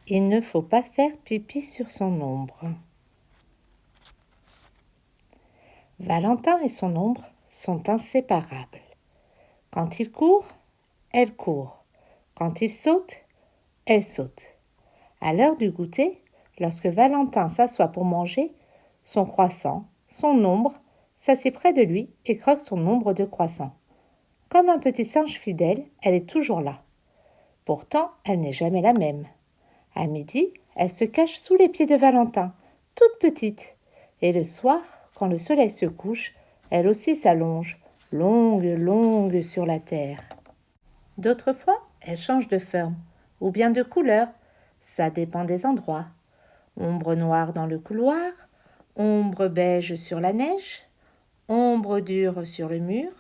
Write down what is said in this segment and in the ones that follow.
Il ne faut pas faire pipi sur son ombre. Valentin et son ombre sont inséparables. Quand il court, elle court. Quand il saute, elle saute. À l'heure du goûter, lorsque Valentin s'assoit pour manger, son croissant, son ombre, s'assied près de lui et croque son ombre de croissant. Comme un petit singe fidèle, elle est toujours là. Pourtant, elle n'est jamais la même. À midi, elle se cache sous les pieds de Valentin, toute petite. Et le soir, quand le soleil se couche, elle aussi s'allonge, longue, longue sur la terre. D'autres fois, elle change de forme, ou bien de couleur. Ça dépend des endroits. Ombre noire dans le couloir, ombre beige sur la neige, ombre dure sur le mur,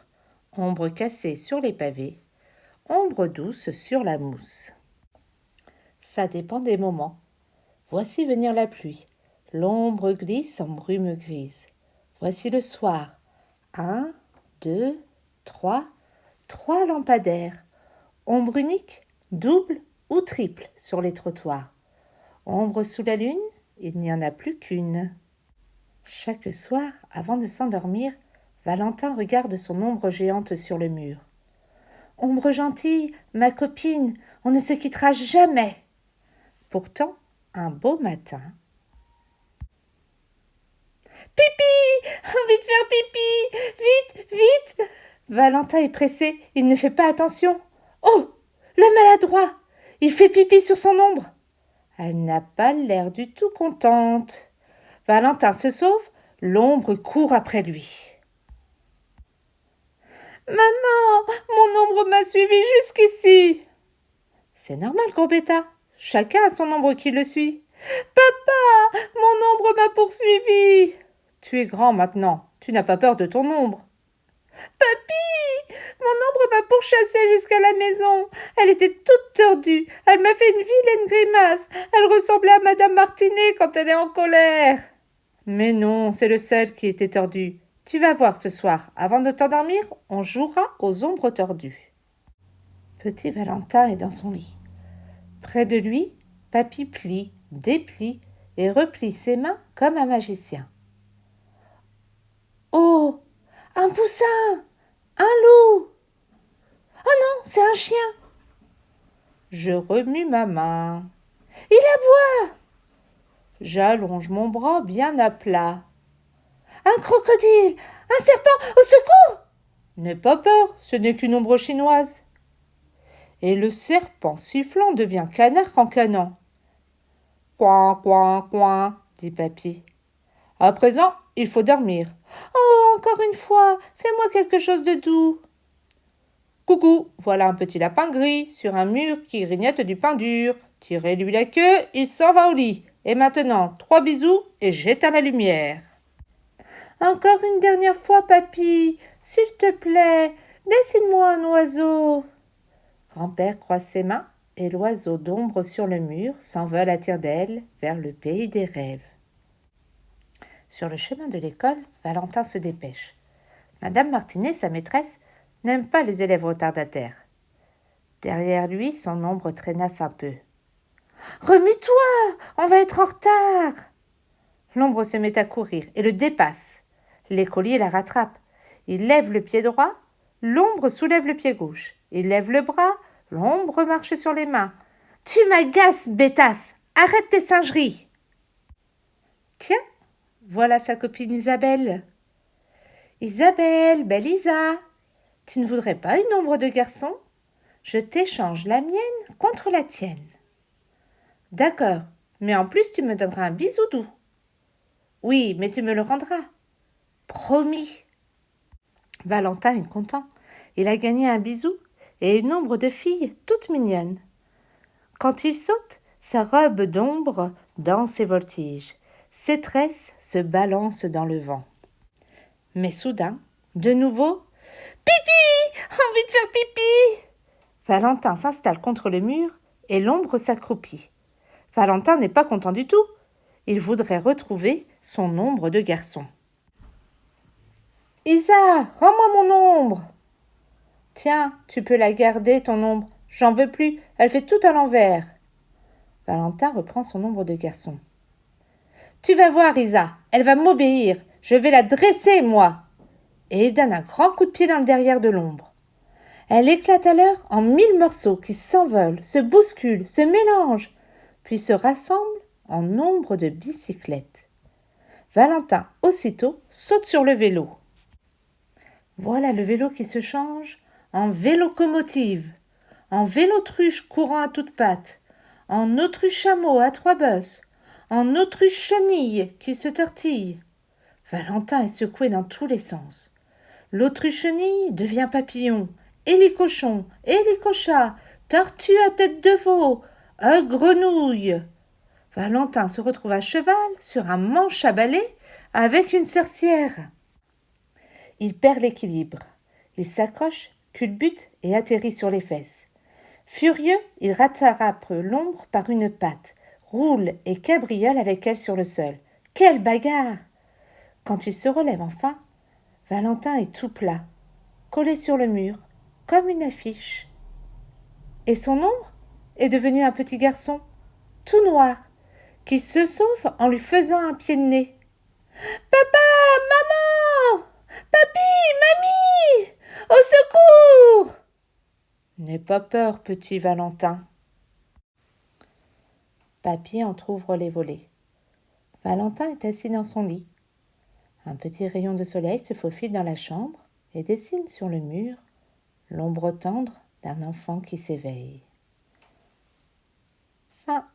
ombre cassée sur les pavés, ombre douce sur la mousse. Ça dépend des moments. Voici venir la pluie. L'ombre glisse en brume grise. Voici le soir. 1, 2, 3, 3 lampadaires. Ombre unique, double ou triple sur les trottoirs. Ombre sous la lune, il n'y en a plus qu'une. Chaque soir, avant de s'endormir, Valentin regarde son ombre géante sur le mur. Ombre gentille, ma copine, on ne se quittera jamais. Pourtant, un beau matin. Pipi! Envie de faire pipi! Vite, vite! Valentin est pressé, il ne fait pas attention. Oh! Le maladroit! Il fait pipi sur son ombre. Elle n'a pas l'air du tout contente. Valentin se sauve, l'ombre court après lui. Maman, mon ombre m'a suivi jusqu'ici. C'est normal, Gambetta. Chacun a son ombre qui le suit. Papa, mon ombre m'a poursuivi. Tu es grand maintenant, tu n'as pas peur de ton ombre. Papy, mon ombre m'a pourchassée jusqu'à la maison. Elle était toute tordue. Elle m'a fait une vilaine grimace. Elle ressemblait à Madame Martinet quand elle est en colère. Mais non, c'est le seul qui était tordu. Tu vas voir ce soir. Avant de t'endormir, on jouera aux ombres tordues. Petit Valentin est dans son lit. Près de lui, Papy plie, déplie et replie ses mains comme un magicien. Oh, un poussin, un loup. Oh non, c'est un chien. Je remue ma main. Il aboie. J'allonge mon bras bien à plat. Un crocodile, un serpent, au secours. N'aie pas peur, ce n'est qu'une ombre chinoise. Et le serpent sifflant devient canard cancanant. Coin, coin, coin, dit Papy. À présent, il faut dormir. Oh, encore une fois, fais-moi quelque chose de doux. Coucou, voilà un petit lapin gris sur un mur qui grignote du pain dur. Tirez-lui la queue, il s'en va au lit. Et maintenant, 3 bisous et j'éteins la lumière. Encore une dernière fois, Papy, s'il te plaît, dessine-moi un oiseau. Grand-père croise ses mains et l'oiseau d'ombre sur le mur s'envole à tire-d'aile vers le pays des rêves. Sur le chemin de l'école, Valentin se dépêche. Madame Martinet, sa maîtresse, n'aime pas les élèves retardataires. Derrière lui, son ombre traînasse un peu. « Remue-toi, on va être en retard !» L'ombre se met à courir et le dépasse. L'écolier la rattrape. Il lève le pied droit, l'ombre soulève le pied gauche. Il lève le bras, l'ombre marche sur les mains. « Tu m'agaces, bêtasse! Arrête tes singeries !» Tiens, voilà sa copine Isabelle. « Isabelle, belle Isa, tu ne voudrais pas une ombre de garçon ? Je t'échange la mienne contre la tienne. » D'accord, mais en plus tu me donneras un bisou doux. Oui, mais tu me le rendras. Promis. Valentin est content. Il a gagné un bisou et une ombre de fille toute mignonne. Quand il saute, sa robe d'ombre danse et voltige. Ses tresses se balancent dans le vent. Mais soudain, de nouveau, « Pipi! Envie de faire pipi !» Valentin s'installe contre le mur et l'ombre s'accroupit. Valentin n'est pas content du tout. Il voudrait retrouver son ombre de garçon. « Isa, rends-moi mon ombre !»« Tiens, tu peux la garder, ton ombre. J'en veux plus, elle fait tout à l'envers. » Valentin reprend son ombre de garçon. Tu vas voir, Isa, elle va m'obéir. Je vais la dresser, moi. Et il donne un grand coup de pied dans le derrière de l'ombre. Elle éclate alors en 1000 morceaux qui s'envolent, se bousculent, se mélangent, puis se rassemblent en ombre de bicyclette. Valentin, aussitôt, saute sur le vélo. Voilà le vélo qui se change en vélocomotive, en vélotruche courant à toutes pattes, en autruche-chameau à 3 bosses, en autruche-chenille qui se tortille. Valentin est secoué dans tous les sens. L'autruche-chenille devient papillon, hélicochon, hélicochat, tortue à tête de veau, grenouille. Valentin se retrouve à cheval sur un manche à balai avec une sorcière. Il perd l'équilibre. Il s'accroche, culbute et atterrit sur les fesses. Furieux, il rattrape l'ombre par une patte, roule et cabriole avec elle sur le sol. Quelle bagarre! Quand il se relève enfin, Valentin est tout plat, collé sur le mur, comme une affiche. Et son ombre est devenu un petit garçon, tout noir, qui se sauve en lui faisant un pied de nez. Papa, maman, papy, mamie, au secours! N'aie pas peur, petit Valentin. Papy entr'ouvre les volets. Valentin est assis dans son lit. Un petit rayon de soleil se faufile dans la chambre et dessine sur le mur l'ombre tendre d'un enfant qui s'éveille. Fin.